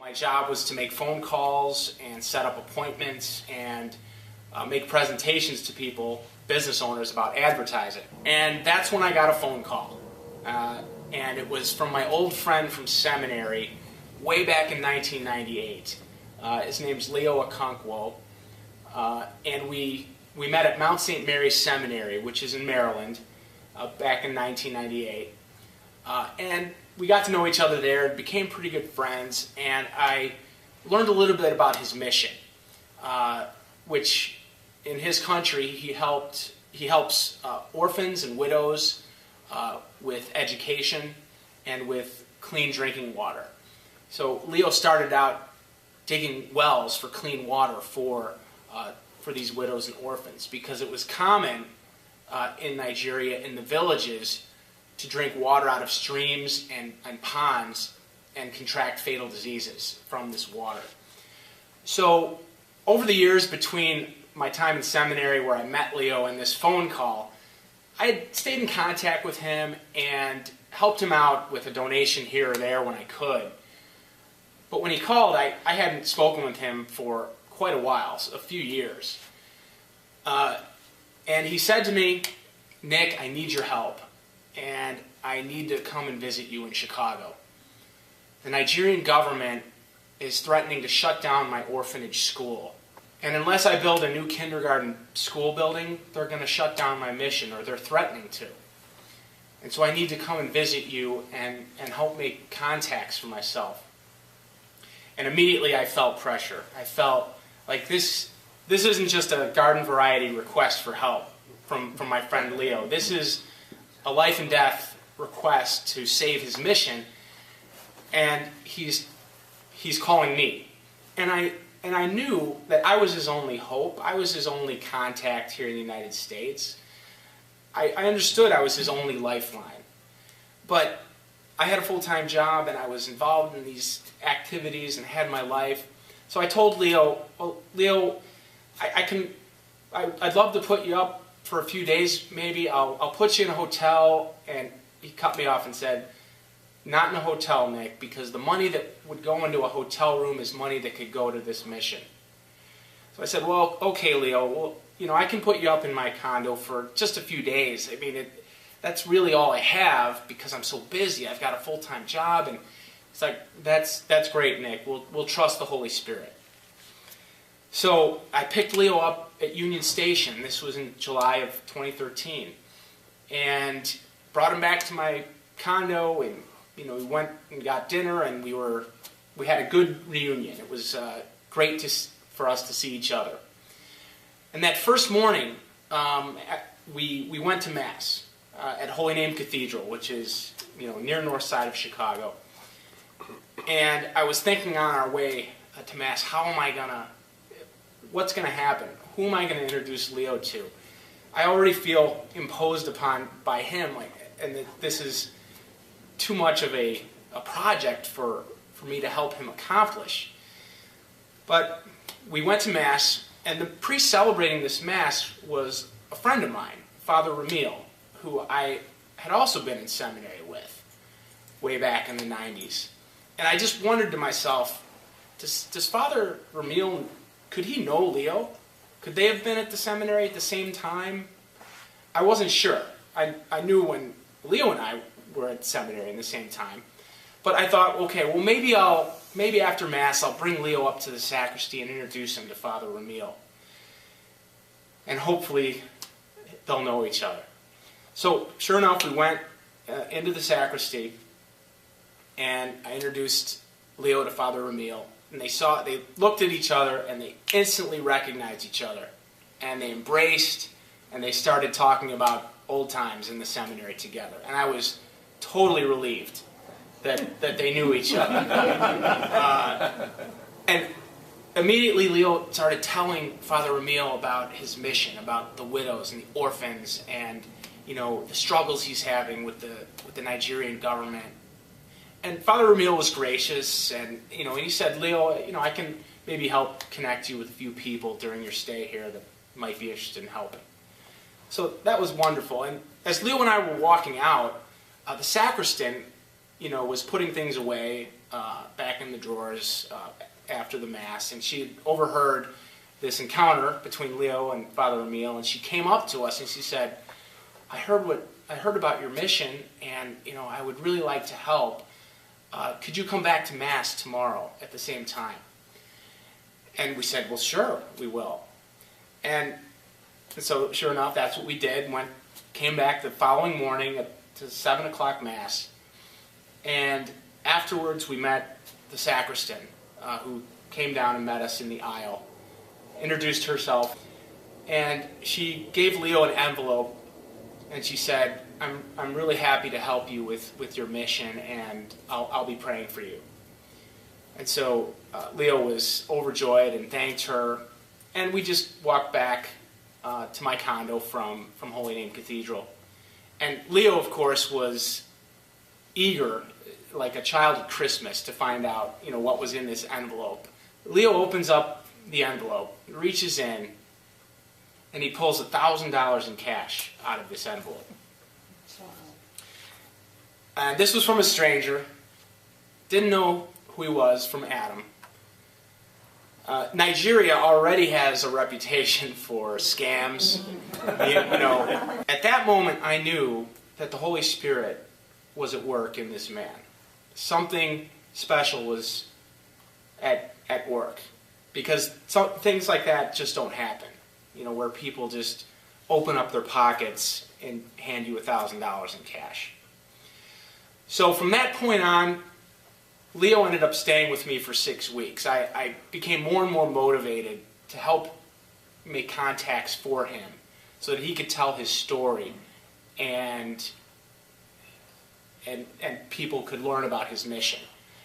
My job was to make phone calls and set up appointments and make presentations to people, business owners, about advertising. And that's when I got a phone call. And it was from my old friend from seminary way back in 1998. His name's Leo Okonkwo. And we met at Mount St. Mary's Seminary, which is in Maryland, back in 1998. And we got to know each other there and became pretty good friends. And I learned a little bit about his mission, which in his country he helps orphans and widows with education and with clean drinking water. So Leo started out digging wells for clean water for these widows and orphans, because it was common in Nigeria, in the villages, to drink water out of streams and ponds and contract fatal diseases from this water. So over the years between my time in seminary, where I met Leo, and this phone call, I had stayed in contact with him and helped him out with a donation here or there when I could. But when he called, I hadn't spoken with him for quite a while, a few years. And he said to me, "Nick, I need your help, and I need to come and visit you in Chicago. The Nigerian government is threatening to shut down my orphanage school. And unless I build a new kindergarten school building, they're going to shut down my mission, or they're threatening to. And so I need to come and visit you and help make contacts for myself." And immediately I felt pressure. I felt like this isn't just a garden variety request for help from my friend Leo. This is a life and death request to save his mission, and he's calling me. And I knew that I was his only hope. I was his only contact here in the United States. I understood I was his only lifeline. But I had a full-time job, and I was involved in these activities and had my life. So I told Leo, "Well, Leo, I'd love to put you up for a few days, maybe. I'll put you in a hotel." And he cut me off and said, "Not in a hotel, Nick, because the money that would go into a hotel room is money that could go to this mission." So I said, "Well, okay, Leo, well, I can put you up in my condo for just a few days. I mean, that's really all I have because I'm so busy. I've got a full-time job." And it's like, that's great, Nick. We'll trust the Holy Spirit." So I picked Leo up at Union Station. This was in July of 2013. And brought him back to my condo, and we went and got dinner, and we had a good reunion. It was great for us to see each other. And that first morning, we went to Mass at Holy Name Cathedral, which is near north side of Chicago. And I was thinking on our way to Mass, what's going to happen? Who am I going to introduce Leo to? I already feel imposed upon by him, and that this is too much of a project for me to help him accomplish. But we went to Mass, and the priest celebrating this Mass was a friend of mine, Father Ramil, who I had also been in seminary with way back in the 90s. And I just wondered to myself, does Father Ramil, could he know Leo? Could they have been at the seminary at the same time? I wasn't sure. I knew when Leo and I were at seminary in the same time. But I thought, okay, well, maybe after Mass I'll bring Leo up to the sacristy and introduce him to Father Ramil. And hopefully they'll know each other. So sure enough, we went into the sacristy, and I introduced Leo to Father Ramil. And they looked at each other, and they instantly recognized each other. And they embraced, and they started talking about old times in the seminary together. And I was totally relieved that they knew each other. And immediately Leo started telling Father Ramil about his mission, about the widows and the orphans, and the struggles he's having with the Nigerian government. And Father Ramil was gracious, and he said, "Leo, I can maybe help connect you with a few people during your stay here that might be interested in helping." So that was wonderful. And as Leo and I were walking out, the sacristan, was putting things away, back in the drawers after the Mass, and she had overheard this encounter between Leo and Father Emil, and she came up to us and she said, I heard about your mission, and I would really like to help. Could you come back to Mass tomorrow at the same time? And we said, well, sure, we will. And so sure enough, that's what we did. Came back the following morning to 7 o'clock Mass. And afterwards we met the sacristan, who came down and met us in the aisle, introduced herself, and she gave Leo an envelope, and she said, I'm really happy to help you with your mission, and I'll be praying for you. And so Leo was overjoyed and thanked her, and we just walked back to my condo from Holy Name Cathedral. And Leo, of course, was eager, like a child at Christmas, to find out what was in this envelope. Leo opens up the envelope, reaches in, and he pulls $1,000 in cash out of this envelope. And this was from a stranger. Didn't know who he was, from Adam. Nigeria already has a reputation for scams. At that moment, I knew that the Holy Spirit was at work in this man. Something special was at work, because things like that just don't happen. Where people just open up their pockets and hand you $1,000 in cash. So from that point on, Leo ended up staying with me for 6 weeks. I became more and more motivated to help make contacts for him so that he could tell his story and people could learn about his mission.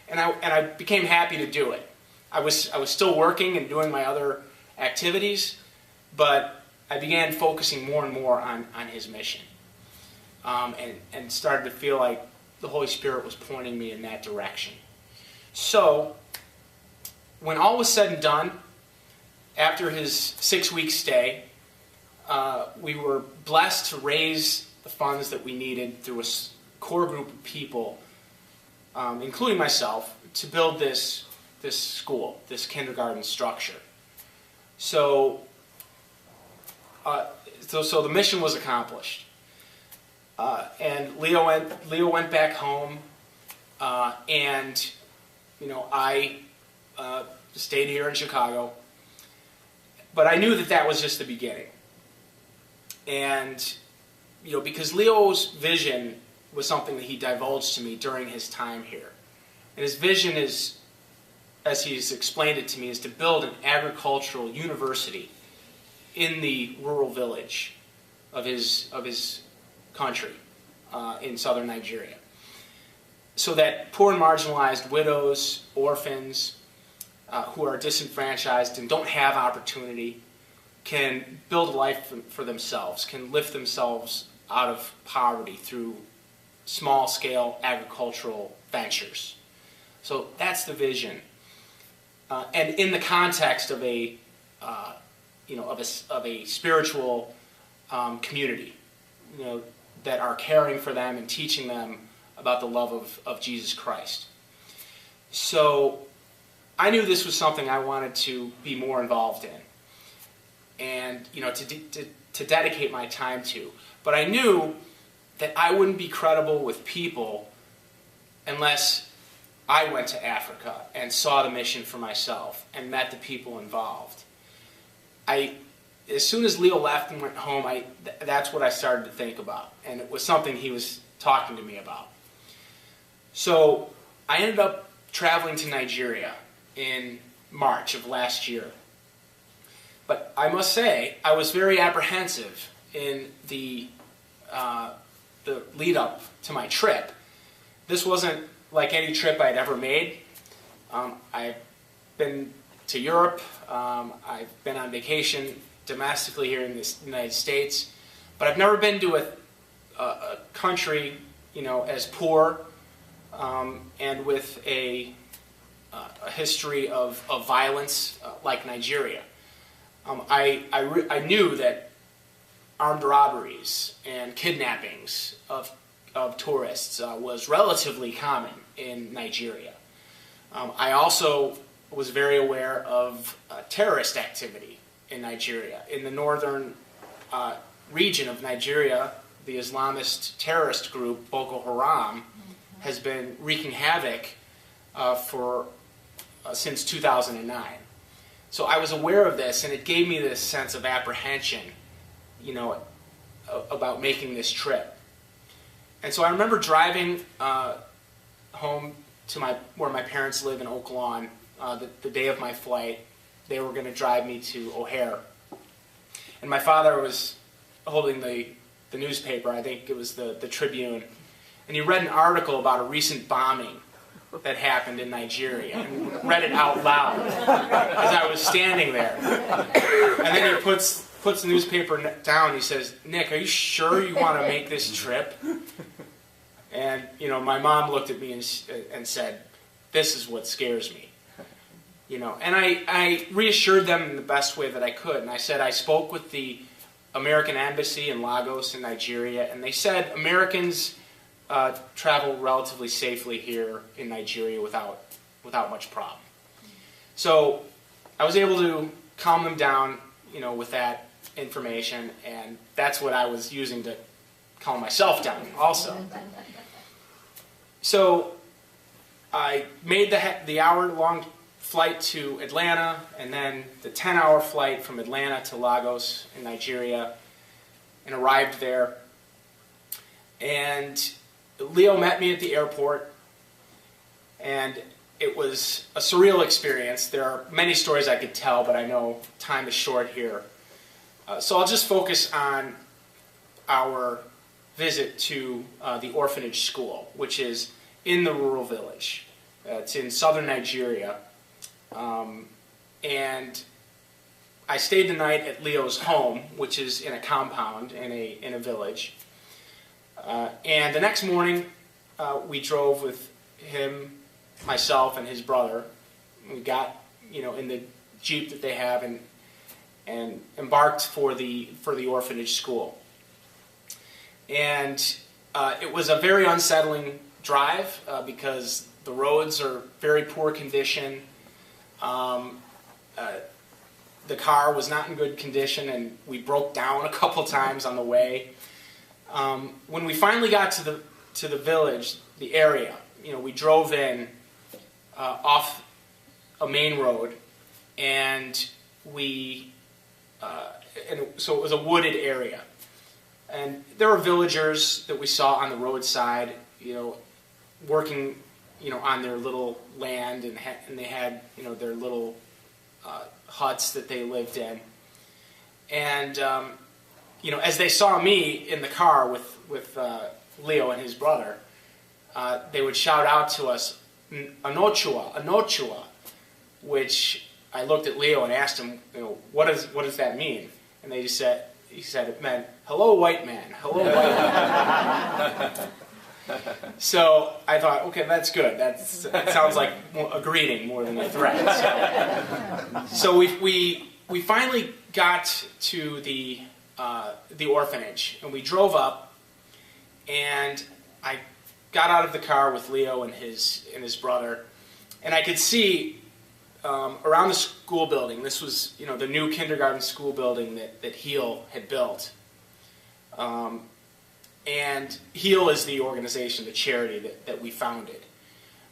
And I became happy to do it. I was still working and doing my other activities, but I began focusing more and more on his mission, and started to feel like the Holy Spirit was pointing me in that direction. So, when all was said and done, after his 6-week stay, we were blessed to raise the funds that we needed through a core group of people, including myself, to build this school, this kindergarten structure. So the mission was accomplished, and Leo went back home, and I stayed here in Chicago. But I knew that was just the beginning, and because Leo's vision was something that he divulged to me during his time here, and his vision is, as he's explained it to me, is to build an agricultural university in the rural village of his country in southern Nigeria, so that poor and marginalized widows, orphans, who are disenfranchised and don't have opportunity can build a life for themselves, can lift themselves out of poverty through small-scale agricultural ventures. So that's the vision, and in the context of a spiritual community, that are caring for them and teaching them about the love of Jesus Christ. So I knew this was something I wanted to be more involved in, and to dedicate my time to. But I knew that I wouldn't be credible with people unless I went to Africa and saw the mission for myself and met the people involved. As soon as Leo left and went home, that's what I started to think about, and it was something he was talking to me about. So I ended up traveling to Nigeria in March of last year. But I must say, I was very apprehensive in the lead up to my trip. This wasn't like any trip I'd ever made. I've been to Europe. I've been on vacation domestically here in the United States, but I've never been to a country, as poor and with a history of violence like Nigeria. I knew that armed robberies and kidnappings of tourists was relatively common in Nigeria. I also was very aware of terrorist activity in Nigeria. In the northern region of Nigeria, the Islamist terrorist group Boko Haram has been wreaking havoc since 2009. So I was aware of this, and it gave me this sense of apprehension, about making this trip. And so I remember driving home to where my parents live in Oak Lawn the day of my flight. They were going to drive me to O'Hare. And my father was holding the newspaper, I think it was the Tribune, and he read an article about a recent bombing that happened in Nigeria, and read it out loud as I was standing there. And then he puts the newspaper down. He says, "Nick, are you sure you want to make this trip?" And my mom looked at me and said, "This is what scares me." And I reassured them in the best way that I could. And I said I spoke with the American Embassy in Lagos in Nigeria, and they said Americans travel relatively safely here in Nigeria without much problem. So I was able to calm them down, with that information, and that's what I was using to calm myself down also. So I made the hour-long flight to Atlanta, and then the 10-hour flight from Atlanta to Lagos in Nigeria, and arrived there. And Leo met me at the airport, and it was a surreal experience. There are many stories I could tell, but I know time is short here. So I'll just focus on our visit to the orphanage school, which is in the rural village. It's in southern Nigeria. And I stayed the night at Leo's home, which is in a compound in a village. And the next morning, we drove with him, myself, and his brother. We got, in the Jeep that they have, and embarked for the orphanage school. And it was a very unsettling drive because the roads are very poor condition. The car was not in good condition, and we broke down a couple times on the way. When we finally got to the village, the area, we drove in off a main road, and so it was a wooded area. And there were villagers that we saw on the roadside, working, on their little land, and they had, their little huts that they lived in. And as they saw me in the car with Leo and his brother, they would shout out to us, "Anochua, Anochua," which I looked at Leo and asked him, what does that mean? And he said it meant, "Hello, white man. Hello, white man." So I thought, okay, that's good. It sounds like a greeting more than a threat. So we finally got to the orphanage, and we drove up, and I got out of the car with Leo and his brother, and I could see around the school building. This was the new kindergarten school building that HEAL had built. And HEAL is the organization, the charity that we founded.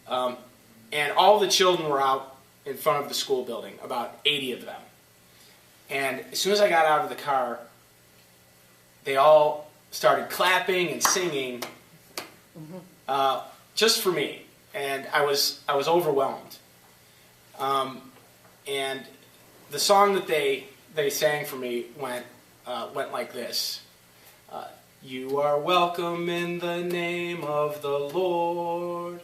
And all the children were out in front of the school building, about 80 of them. And as soon as I got out of the car, they all started clapping and singing just for me. And I was overwhelmed. And the song that they sang for me went like this. You are welcome in the name of the Lord.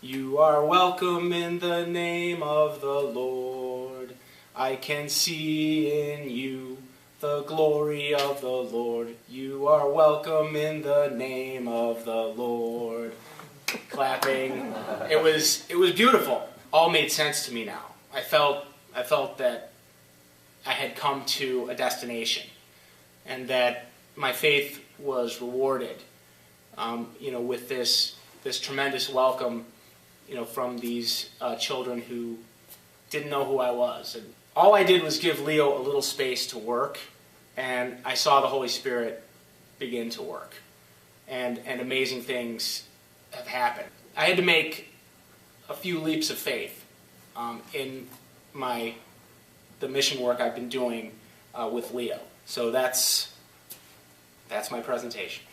You are welcome in the name of the Lord. I can see in you the glory of the Lord. You are welcome in the name of the Lord. Clapping. It was beautiful. All made sense to me now. I felt that I had come to a destination, and that my faith was rewarded, with this tremendous welcome, from these children who didn't know who I was. And all I did was give Leo a little space to work, and I saw the Holy Spirit begin to work. And amazing things have happened. I had to make a few leaps of faith in the mission work I've been doing with Leo. So that's my presentation.